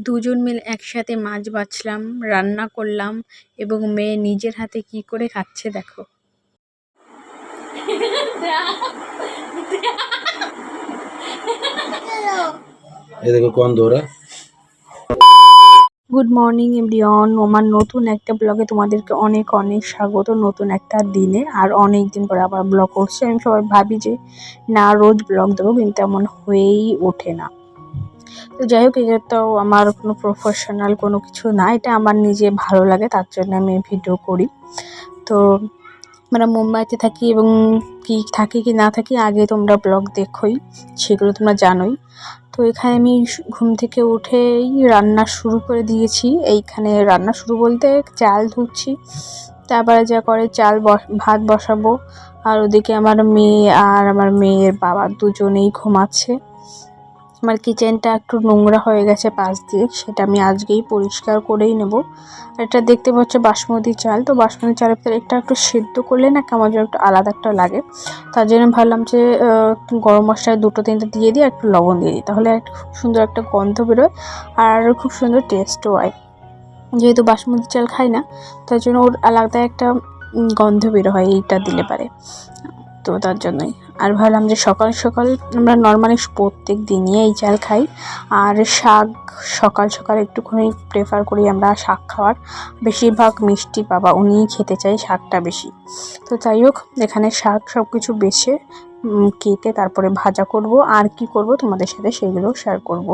দুজন মিলে একসাথে মাছ বাছলাম, রান্না করলাম এবং মেয়ে নিজের হাতে কি করে খাচ্ছে দেখো। ये देखो कौन धो रहा है। গুড মর্নিং এভরিওয়ান, আমার নতুন একটা ব্লগে তোমাদেরকে অনেক অনেক স্বাগত। নতুন একটা দিনে আর অনেক দিন পরে আবার ব্লগ করছি। আমি সবাই ভাবি যে না রোজ ব্লগ দেবো, কিন্তু এমন হয়েই ওঠে না। তো যাই হোক, এটা তো আমার কোনো প্রফেশনাল কোনো কিছু না, এটা আমার নিজে ভালো লাগে, তার জন্য আমি ভিডিও করি। তো আমরা মুম্বাইতে থাকি এবং কি থাকি কি না থাকি আগে তোমরা ব্লগ দেখোই, সেগুলো তোমরা জানোই। তো এখানে আমি ঘুম থেকে উঠেই রান্না শুরু করে দিয়েছি। এইখানে রান্না শুরু বলতে চাল ধুচ্ছি, তারপরে যা করে ভাত বসাবো। আর ওদিকে আমার মেয়ে আর আমার মেয়ের বাবা দুজনেই ঘুমাচ্ছে। আমার কিচেনটা একটু নোংরা হয়ে গেছে পাশ দিয়ে, সেটা আমি আজকেই পরিষ্কার করেই নেব। এটা দেখতে পাচ্ছ বাসমতি চাল, তো বাসমতি চালের ভিতরে একটু সেদ্ধ করলে না কেমন যেন একটু আলাদা একটা লাগে। তার জন্য ভাবলাম যে গরম মশলা 2-3টা দিয়ে দিই, একটু লবণ দিয়ে দিই, তাহলে খুব সুন্দর একটা গন্ধ বেরোয় আর খুব সুন্দর টেস্টও হয়। যেহেতু বাসমতি চাল খাই না, তার জন্য ওর আলাদা একটা গন্ধ বেরো হয় এইটা দিলে পারে, তো তার জন্যই। আর ভাবলাম যে সকাল সকাল আমরা নর্মালি প্রত্যেক দিনই এই চাল খাই, আর শাক সকাল সকাল একটুখানি প্রেফার করি আমরা শাক খাওয়ার। বেশিরভাগ মিষ্টি বাবা উনিই খেতে চাই শাকটা বেশি। তো যাই হোক, এখানে শাক সব কিছু বেছে কেটে তারপরে ভাজা করব, আর কি করব তোমাদের সাথে সেগুলো শেয়ার করব।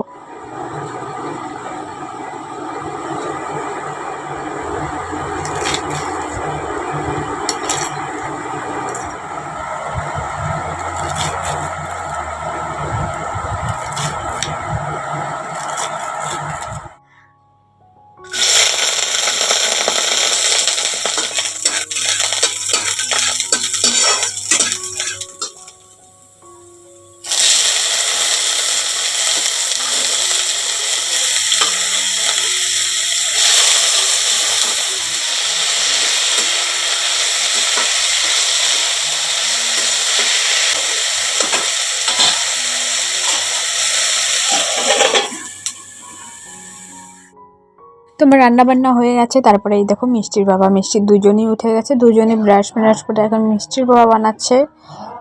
তোমার রান্না বান্না হয়ে গেছে, তারপরে এই দেখো মিষ্টির বাবা মিষ্টি দুজনেই উঠে গেছে, দুজনে ব্রাশ করে এখন মিষ্টির বাবা বানাচ্ছে।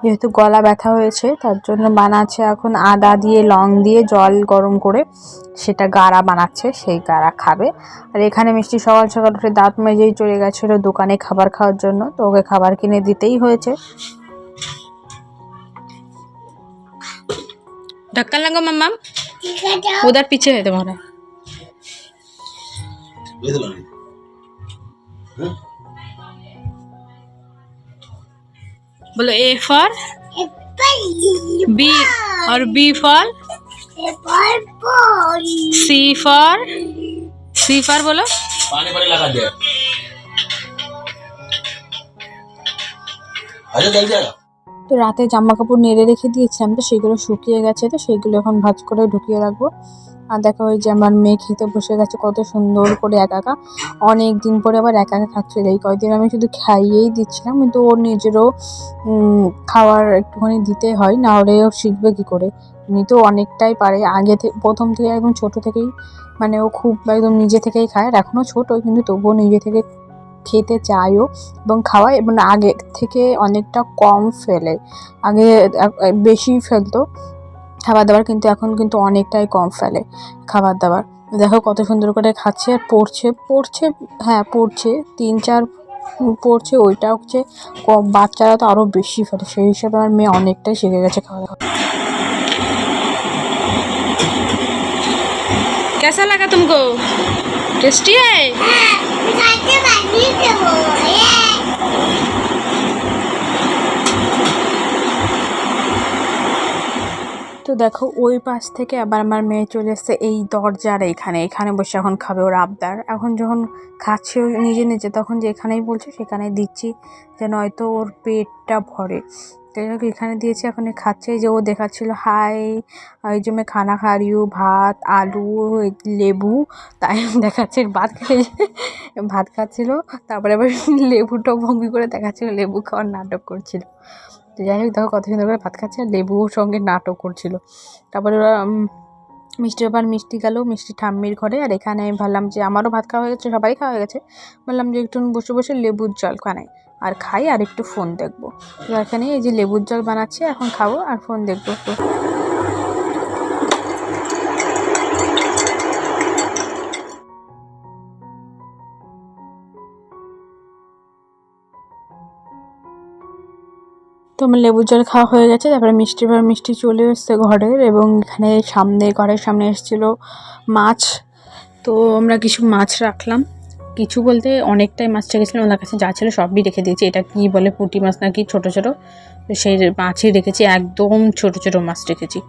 যেহেতু গলা ব্যথা হয়েছে তার জন্য বানাচ্ছে এখন আদা দিয়ে লং দিয়ে জল গরম করে সেটা গাড়া বানাচ্ছে, সেই গাড়া খাবে। আর এখানে মিষ্টি সকাল সকাল উঠে দাঁত মেজেই চলে গেছিলো দোকানে খাবার খাওয়ার জন্য, তো ওকে খাবার কিনে দিতেই হয়েছে। ধাক্কা লাগো মাম্মা, উধার পিছে है तुम्हारा। बोलो ए फॉर बी और बी फॉर सी फॉर बोलो। पानी पानी लगा दे। আচ্ছা জল জায়গা। তো রাতে জামা কাপড় নেড়ে রেখে দিয়েছিলাম, তো সেগুলো শুকিয়ে গেছে, তো সেগুলো এখন ভাঁজ করে ঢুকিয়ে রাখবো। আর দেখো ওই যে আমার মেয়ে খেতে বসে গেছে কত সুন্দর করে একা একা, অনেক দিন পরে আবার একা একা খাচ্ছিল। এই কয়েকদিন আমি শুধু খাইয়েই দিচ্ছিলাম, কিন্তু ওর নিজেরও খাওয়ার একটুখানি দিতে হয়, না হলে ও শিখবে কি করে। এমনি তো অনেকটাই পারে, আগে প্রথম থেকে একদম ছোট থেকেই, মানে ও খুব একদম নিজে থেকেই খায়। আর এখনও ছোট, কিন্তু তবুও নিজে থেকে খেতে চায়ও এবং খাওয়ায়, এবং আগে থেকে অনেকটা কম ফেলে। আগে বেশি ফেলতো খাবার দাবার, কিন্তু এখন কিন্তু অনেকটাই কম ফেলে খাবার দাবার। দেখো কত সুন্দর করে খাচ্ছে আর পড়ছে, হ্যাঁ পড়ছে 3-4 পড়ছে। ওইটা হচ্ছে বাচ্চারা তো আরও বেশি ফেলে, সেই হিসাবে আমার মেয়ে অনেকটাই শিখে গেছে খাওয়া দাওয়া। कैसा लगा तुमको? टेस्टी है? তো দেখো ওই পাশ থেকে আবার আমার মেয়ে চলে এসছে এই দরজার এখানে বসে এখন খাবে ওর আবদার। এখন যখন খাচ্ছে নিজে নিজে, তখন যেখানেই বলছে সেখানেই দিচ্ছি, যেন হয়তো ওর পেটটা ভরে। যাই হোক এখানে দিয়েছি, এখন খাচ্ছে। এই যে ও দেখাচ্ছিল হাই, এই যে मैं खाना खा रही हूँ, ভাত আলু লেবু, তাই দেখাচ্ছে ভাত খাচ্ছিল, তারপরে আবার লেবুটা ভঙ্গি করে দেখাচ্ছিল, লেবু খাওয়ার নাটক করছিল। তো যাই হোক দেখো কত সুন্দর করে ভাত খাচ্ছে আর লেবুর সঙ্গে নাটক করছিল। তারপরে ওরা মিষ্টি আবার মিষ্টি গেল মিষ্টি ঠাম্মির ঘরে। আর এখানে আমি ভাবলাম যে আমারও ভাত খাওয়া হয়ে গেছে, সবাই খাওয়া হয়ে গেছে, বললাম যে একটু বসে বসে লেবুর জল খানাই আর খাই আর একটু ফোন দেখবো। তো এখানে এই যে লেবুর জল বানাচ্ছি, এখন খাবো আর ফোন দেখবো। তো আমার লেবুর জল খাওয়া হয়ে গেছে। তারপরে মিষ্টি চলে এসছে ঘরের, এবং এখানে ঘরের সামনে এসেছিলো মাছ। তো আমরা কিছু মাছ রাখলাম, কিছু বলতে অনেকটাই মাছ রেখেছিলাম, ওনার কাছে যা ছিল সবই রেখে দিয়েছি। এটা কি বলে পুঁটি মাছ নাকি ছোটো ছোটো, তো সেই মাছই রেখেছি, একদম ছোটো ছোটো মাছ রেখেছি।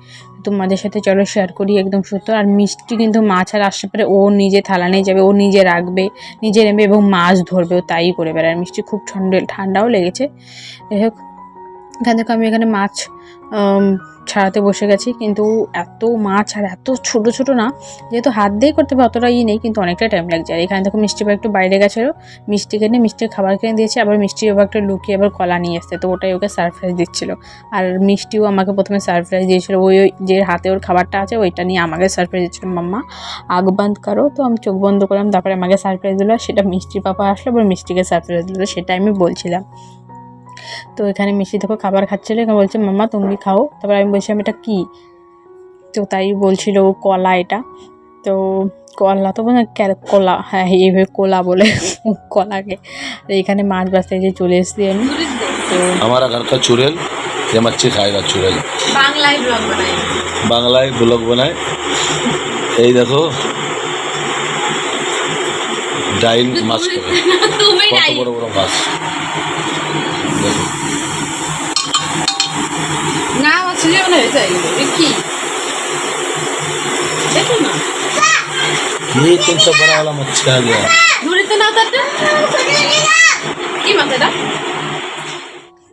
তোমাদের সাথে চলো শেয়ার করি একদম সত্য। আর মিষ্টি কিন্তু মাছ আর আসতে পারে, ও নিজে থালা নিয়ে যাবে, ও নিজে রাখবে, নিজে নেবে এবং মাছ ধরবে, ও তাই করে বেড়ায়। মিষ্টি খুব ঠান্ডাও লেগেছে। যাই হোক, এখান থেকে আমি এখানে মাছ ছাড়াতে বসে গেছি, কিন্তু এত মাছ আর এত ছোট ছোট না, যেহেতু হাত দিয়ে করতে হবে অতটা নেই, কিন্তু অনেকটা টাইম লাগছে। আর এখানে দেখো মিষ্টি একটু বাইরে গেছিলো, মিষ্টিকে নিয়ে মিষ্টির খাবার কিনে দিয়েছে, আবার মিষ্টির বাবা একটা লুকিয়ে আবার কলা নিয়ে এসছে, তো ওটাই ওকে সারপ্রাইজ দিচ্ছিল। আর মিষ্টিও আমাকে প্রথমে সারপ্রাইজ দিয়েছিল, ওই যে হাতে ওর খাবারটা আছে ওইটা নিয়ে আমাকে সারপ্রাইজ দিচ্ছিল, মাম্মা আগ বন্ধ করো। তো আমি চোখ বন্ধ করলাম, তারপরে আমাকে সারপ্রাইজ দিল, সেটা মিষ্টির পাপা আসলো আবার মিষ্টিকে সারপ্রাইজ দিল, সেটা আমি বলছিলাম। তো এখানে মিষ্টি দেখো খাবার খাচ্ছিলো, এখানে বলছে মাম্মা তুমি খাও। তারপর আমি বলছিলাম এটা কী, তো তাই বলছিল কলা এটা। তো কলা তো মানে কলা, হ্যাঁ এইভাবে কোলা বলে কলাকে। এখানে মাছ বাঁচতে যে চলে এসেছি আমি। তো हमारा घर का चुड़ैल ये मच्छी खाएगा चुड़ैल बांग्लाয় ব্লগ বানায়। এই দেখো ডাইল মাছ করে কত বড় বড় মাছ দেখো না মাছলি মনে হয়ে যায় কি দেখো না ये कौन सा बड़ा वाला मच्छी आ गया ধরিতে না তাতে কি মাছ এটা।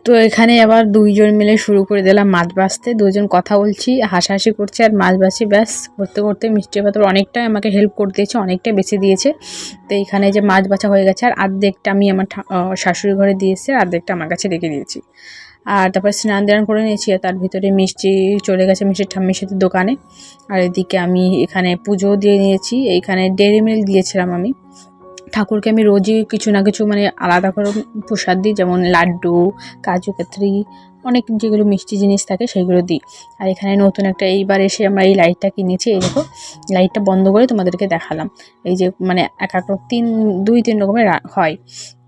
তো এখানে আবার দুইজন মিলে শুরু করে দিলাম মাছ বাছতে, দুজন কথা বলছি হাসাহাসি করছে আর মাছ বাছি, ব্যাস করতে করতে মিষ্টি পাতর অনেকটাই আমাকে হেল্প করে দিয়েছে, অনেকটাই বেশি দিয়েছে। তো এইখানে যে মাছ বাছা হয়ে গেছে, আর অর্ধেকটা আমি আমার শাশুড়ি ঘরে দিয়েছি, আর অর্ধেকটা আমার কাছে রেখে দিয়েছি। আর তারপর স্নান দান করে নিয়েছি, আর তার ভিতরে মিষ্টি চলে গেছে মিষ্টির ঠাম্মির সাথে দোকানে। আর এদিকে আমি এখানে পুজো দিয়ে নিয়েছি, এইখানে ডেইরি মিল্ক দিয়েছিলাম আমি ঠাকুরকে। আমি রোজই কিছু না কিছু মানে আলাদা করে প্রসাদ দিই, যেমন লাড্ডু, কাজু কাতরি, অনেক যেগুলো মিষ্টি জিনিস থাকে সেগুলো দিই। আর এখানে নতুন একটা এইবার এসে আমরা এই লাইটটা কিনেছি, এই দেখো লাইটটা বন্ধ করে তোমাদেরকে দেখালাম। এই যে মানে এক এক দুই তিন রকমের হয়।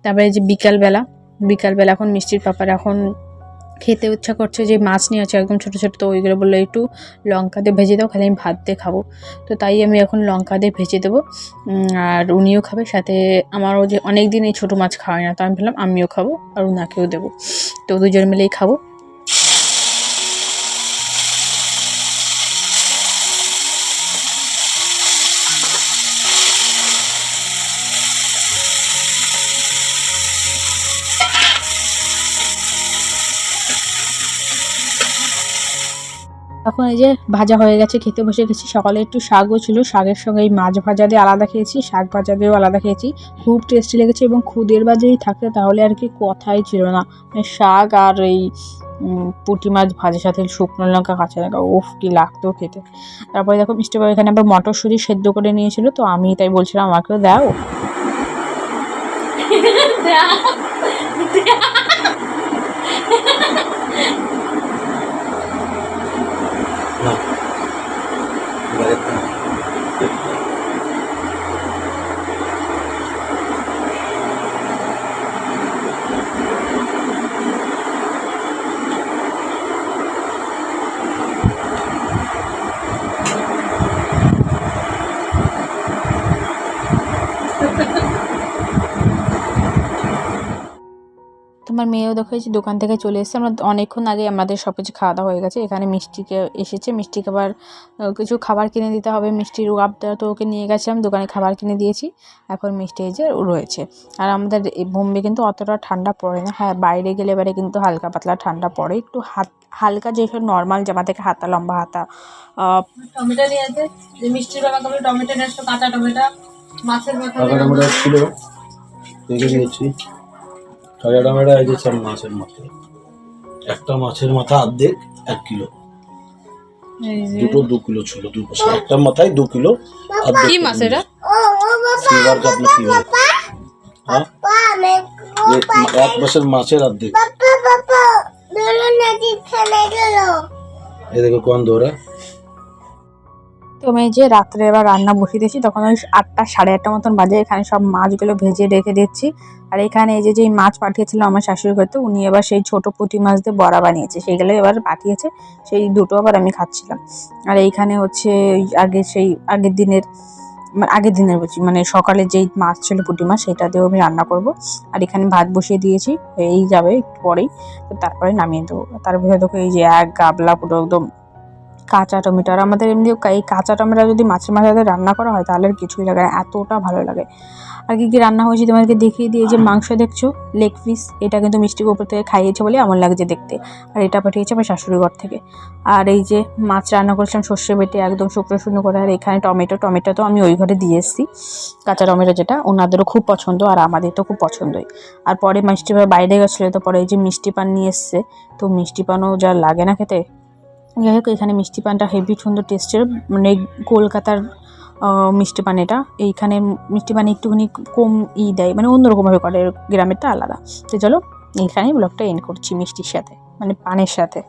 তারপরে যে বিকালবেলা এখন মিষ্টির পাপার এখন খেতে ইচ্ছা করছে, যে মাছ নিয়ে আছে একদম ছোটো ছোটো, তো ওইগুলো বললো একটু লঙ্কা দিয়ে ভেজে দাও, খালি আমি ভাত দিয়ে খাবো। তো তাই আমি এখন লঙ্কা দিয়ে ভেজে দেবো, আর উনিও খাবে সাথে। আমারও যে অনেক দিন এই ছোটো মাছ খাওয়াই না, তো আমি ভাবলাম আমিও খাবো আর ওনাকেও দেবো, তো দুজন মিলেই খাবো। এখন এই যে ভাজা হয়ে গেছে, খেতে বসে গেছি। সকালে একটু শাকও ছিল, শাকের সঙ্গে এই মাছ ভাজা দিয়ে আলাদা খেয়েছি, শাক ভাজা দিয়েও আলাদা খেয়েছি, খুব টেস্টি লেগেছে। এবং খুদের বাজেই থাকতে তাহলে আর কি কথাই ছিল না, মানে শাক আর এই পুঁটি মাছ ভাজার সাথে শুকনো লঙ্কা কাঁচা লঙ্কা, উফ কি লাগতো খেতে। তারপরে দেখো মিষ্টি বাবা এখানে আবার মটরশুঁটি সেদ্ধ করে নিয়েছিল, তো আমি তাই বলছিলাম আমাকেও দাও। তোমার মেয়েও দেখো এই যে দোকান থেকে চলে এসেছে, আমরা অনেকক্ষণ আগে আমাদের সব কিছু খাওয়া দাওয়া হয়ে গেছে। এখানে মিষ্টিকে এসেছে, মিষ্টিকে আবার কিছু খাবার কিনে দিতে হবে, মিষ্টির আবদার, তো ওকে নিয়ে গেছিলাম দোকানে, খাবার কিনে দিয়েছি। এখন মিষ্টি এই যে রয়েছে। আর আমাদের এই বোম্বে কিন্তু অতটা ঠান্ডা পড়ে না, হ্যাঁ বাইরে গেলে এবারে কিন্তু হালকা পাতলা ঠান্ডা পড়ে, একটু হালকা যেসব নর্মাল জামা থেকে হাতা লম্বা হাতা। টমেটো নিয়ে আছে, যে মিষ্টির বাবা করে টমেটো নিয়ে আসতো, কাঁচা টমেটো, মাছের মাথা টমেটো ছিল রেখে দিয়েছি। কাঁচা টমেটো এই যে সব মাছের মাথা, একটা মাছের মাথা অর্ধেক 1 কিলো। এই যে দুটো 2 কিলো ছিল, দুই পাশে একটা মাথায় 2 কিলো। আর কি মাছ এটা? সিলভার কাতলা সিলভার। হ্যাঁ এক মাসের মাছের অর্ধেক। এই দেখো কোন দৌড়া। তো আমি এই যে রাত্রে এবার রান্না বসিয়ে দিয়েছি, তখন ওই 8টা 8:30 মতন বাজে। এখানে সব মাছগুলো ভেজে রেখে দিচ্ছি। আর এখানে এই যে যেই মাছ পাঠিয়েছিল আমার শাশুড়ি করতে, উনি এবার সেই ছোট পুঁটি মাছ দিয়ে বড়া বানিয়েছে, সেইগুলো এবার পাঠিয়েছে। সেই দুটো আবার আমি খাচ্ছিলাম। আর এইখানে হচ্ছে সেই আগের দিনের বলছি, মানে সকালে যেই মাছ ছিল পুঁটি মাছ, সেটা দিয়েও আমি রান্না করব। আর এখানে ভাত বসিয়ে দিয়েছি, হয়েই যাবে একটু পরেই। তো তারপরে নামিয়ে দেবো। তার ভিতরে দেখো এই যে এক গাবলা পুরো একদম কাঁচা টমেটো। আর আমাদের এমনি এই কাঁচা টমেটো যদি মাছের সাথে রান্না করা হয় তাহলে আর কিছুই লাগে না, এতটা ভালো লাগে। আর কি কি রান্না হয়েছে তোমাদেরকে দেখিয়ে দিয়ে, যে মাংস দেখছো লেগ পিস, এটা কিন্তু মিষ্টিকে উপর থেকে খাইয়েছে বলে এমন লাগছে দেখতে। আর এটা পাঠিয়েছে আমার শাশুড়ি ঘর থেকে। আর এই যে মাছ রান্না করেছিলাম সর্ষে বেটে একদম শুকনো শুকনো করে। আর এখানে টমেটো তো আমি ওই ঘরে দিয়ে এসেছি, কাঁচা টমেটো, যেটা ওনাদেরও খুব পছন্দ আর আমাদের তো খুব পছন্দই। আর পরে মিষ্টি বাইরে গেছিলো, তো পরে এই যে মিষ্টি পান নিয়ে এসছে। তো মিষ্টি পানও যা লাগে না খেতে। যাই হোক, এখানে মিষ্টি পানটা হেভি সুন্দর টেস্টের, মানে কলকাতার মিষ্টি পান এটা। এইখানে মিষ্টি পান একটুখানি কম দেয়, মানে অন্যরকমভাবে করে, গ্রামেরটা আলাদা। তো চলো এইখানেই ব্লগটা এন্ড করছি মিষ্টির সাথে, মানে পানের সাথে।